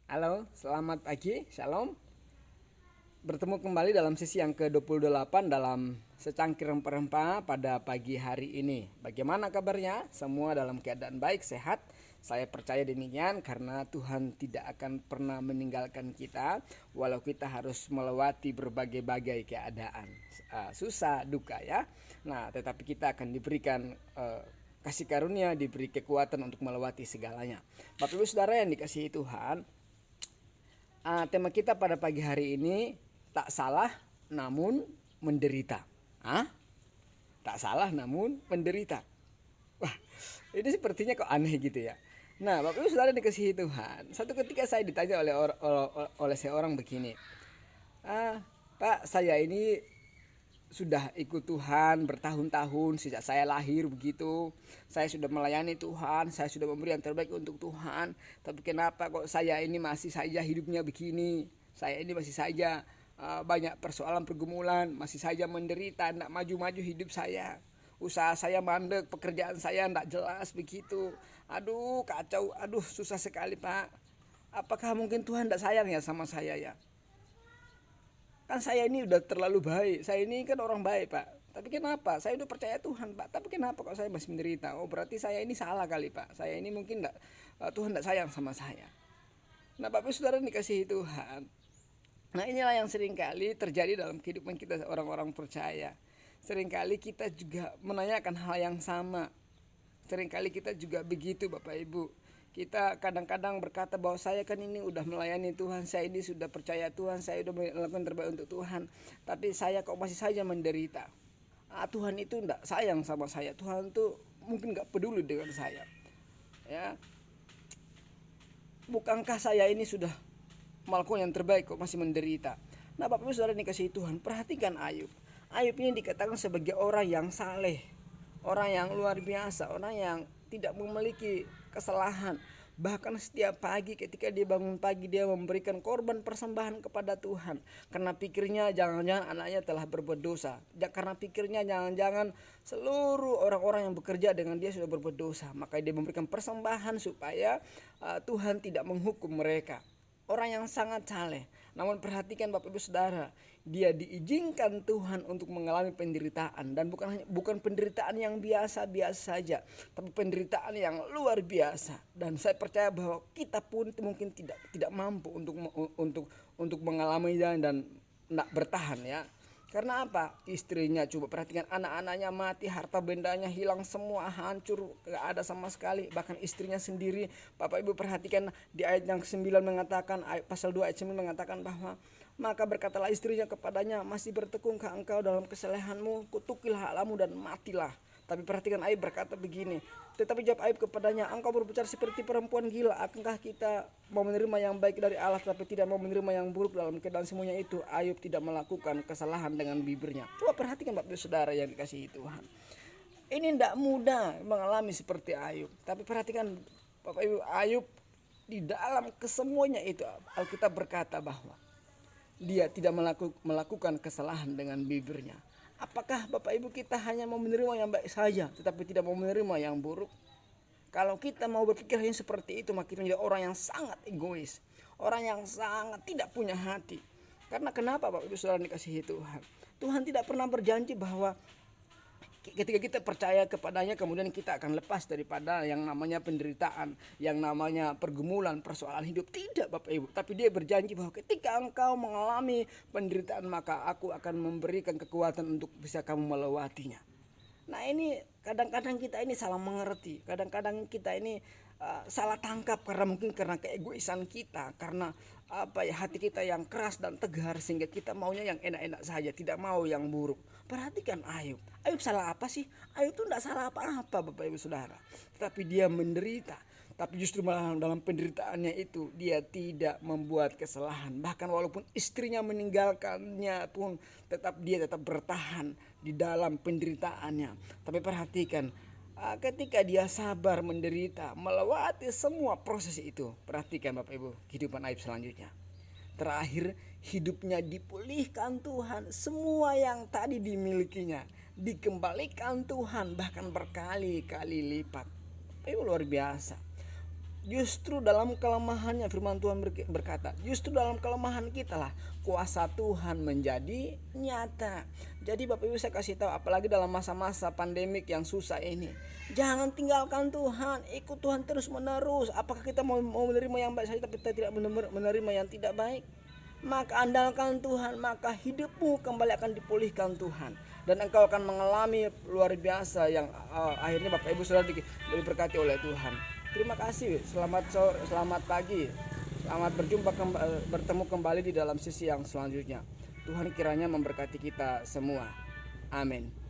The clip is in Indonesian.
Halo, selamat pagi, shalom. Bertemu kembali dalam sesi yang ke-28 dalam secangkir rempah-rempah pada pagi hari ini. Bagaimana kabarnya? Semua dalam keadaan baik, sehat. Saya percaya demikian karena Tuhan tidak akan pernah meninggalkan kita walau kita harus melewati berbagai-bagai keadaan. Susah, duka ya. Nah, tetapi kita akan diberikan kasih karunia, diberi kekuatan untuk melewati segalanya. Bapak Ibu Saudara yang dikasihi Tuhan, tema kita pada pagi hari ini tak salah namun menderita. Tak salah namun menderita. Wah, ini sepertinya kok aneh gitu ya. Nah, Bapak Ibu Saudara dikasihi Tuhan. Satu ketika saya ditanya oleh seorang begini, Pak, saya ini sudah ikut Tuhan bertahun-tahun sejak saya lahir begitu. Saya sudah melayani Tuhan, saya sudah memberi yang terbaik untuk Tuhan. Tapi kenapa kok saya ini masih saja hidupnya begini? Saya ini masih saja banyak persoalan pergumulan, masih saja menderita, tidak maju-maju hidup saya. Usaha saya mandek, pekerjaan saya tidak jelas begitu. Aduh kacau, aduh susah sekali Pak. Apakah mungkin Tuhan tidak sayang ya sama saya ya? Kan saya ini udah terlalu baik, saya ini kan orang baik Pak, tapi kenapa saya udah percaya Tuhan Pak, tapi kenapa kok saya masih menderita? Oh berarti saya ini salah kali Pak, saya ini mungkin enggak, Tuhan tidak sayang sama saya. Nah Bapak Saudara dikasihi Tuhan, nah inilah yang seringkali terjadi dalam kehidupan kita orang-orang percaya. Seringkali kita juga menanyakan hal yang sama, seringkali kita juga begitu Bapak Ibu. Kita kadang-kadang berkata bahwa saya kan ini udah melayani Tuhan, saya ini sudah percaya Tuhan, saya udah melakukan terbaik untuk Tuhan, tapi saya kok masih saja menderita. Tuhan itu enggak sayang sama saya, Tuhan tuh mungkin enggak peduli dengan saya. Ya, bukankah saya ini sudah melakukan yang terbaik kok masih menderita? Nah, Bapak Ibu Saudara dikasihi Tuhan, perhatikan Ayub. Ayub ini dikatakan sebagai orang yang saleh, orang yang luar biasa, orang yang tidak memiliki kesalahan. Bahkan setiap pagi ketika dia bangun pagi, dia memberikan korban persembahan kepada Tuhan. Karena pikirnya jangan-jangan anaknya telah berbuat dosa. Karena pikirnya jangan-jangan seluruh orang-orang yang bekerja dengan dia sudah berbuat dosa. Maka dia memberikan persembahan supaya Tuhan tidak menghukum mereka. Orang yang sangat saleh. Namun perhatikan Bapak Ibu Saudara, dia diizinkan Tuhan untuk mengalami penderitaan, dan bukan penderitaan yang biasa-biasa saja, tapi penderitaan yang luar biasa. Dan saya percaya bahwa kita pun mungkin tidak mampu untuk mengalaminya dan tidak bertahan ya. Karena apa? Istrinya, coba perhatikan, anak-anaknya mati, harta bendanya hilang semua, hancur, gak ada sama sekali. Bahkan istrinya sendiri, Bapak Ibu perhatikan di ayat yang ke-9 mengatakan, pasal 2 ayat 9 mengatakan bahwa maka berkatalah istrinya kepadanya, masih bertekungkah engkau dalam kesalehanmu, kutukilah alamu dan matilah. Tapi perhatikan Ayub berkata begini, tetapi jawab Ayub kepadanya, engkau berbicara seperti perempuan gila. Akankah kita mau menerima yang baik dari Allah tapi tidak mau menerima yang buruk? Dalam keadaan semuanya itu Ayub tidak melakukan kesalahan dengan bibirnya. Coba perhatikan Bapak Saudara yang dikasihi Tuhan, ini tidak mudah mengalami seperti Ayub. Tapi perhatikan Bapak Ibu, Ayub di dalam kesemuanya itu Alkitab berkata bahwa dia tidak melakukan kesalahan dengan bibirnya. Apakah Bapak Ibu kita hanya mau menerima yang baik saja tetapi tidak mau menerima yang buruk? Kalau kita mau berpikir hanya seperti itu, maka kita menjadi orang yang sangat egois, orang yang sangat tidak punya hati. Karena kenapa Bapak Ibu Saudara dikasihi Tuhan? Tuhan tidak pernah berjanji bahwa ketika kita percaya kepadanya kemudian kita akan lepas daripada yang namanya penderitaan, yang namanya pergumulan, persoalan hidup. Tidak Bapak Ibu, tapi dia berjanji bahwa ketika engkau mengalami penderitaan maka aku akan memberikan kekuatan untuk bisa kamu melewatinya. Nah ini kadang-kadang kita ini salah mengerti, kadang-kadang kita ini salah tangkap karena keegoisan kita, karena hati kita yang keras dan tegar sehingga kita maunya yang enak-enak saja, tidak mau yang buruk. Perhatikan Ayub, Ayub salah apa sih? Ayub itu tidak salah apa-apa Bapak Ibu Saudara, tetapi dia menderita. Tapi justru malah dalam penderitaannya itu dia tidak membuat kesalahan. Bahkan walaupun istrinya meninggalkannya pun dia tetap bertahan di dalam penderitaannya. Tapi perhatikan, ketika dia sabar menderita melewati semua proses itu, perhatikan Bapak Ibu kehidupan Ayub selanjutnya. Terakhir hidupnya dipulihkan Tuhan, semua yang tadi dimilikinya dikembalikan Tuhan bahkan berkali-kali lipat. Itu luar biasa. Justru dalam kelemahannya firman Tuhan berkata, justru dalam kelemahan kita lah kuasa Tuhan menjadi nyata. Jadi Bapak Ibu saya kasih tahu, apalagi dalam masa-masa pandemik yang susah ini, jangan tinggalkan Tuhan, ikut Tuhan terus menerus. Apakah kita mau menerima yang baik saja tapi kita tidak menerima yang tidak baik? Maka andalkan Tuhan, maka hidupmu kembali akan dipulihkan Tuhan, dan engkau akan mengalami luar biasa yang akhirnya Bapak Ibu sudah diberkati oleh Tuhan. Terima kasih, selamat sore, selamat pagi, selamat bertemu kembali di dalam sesi yang selanjutnya. Tuhan kiranya memberkati kita semua. Amin.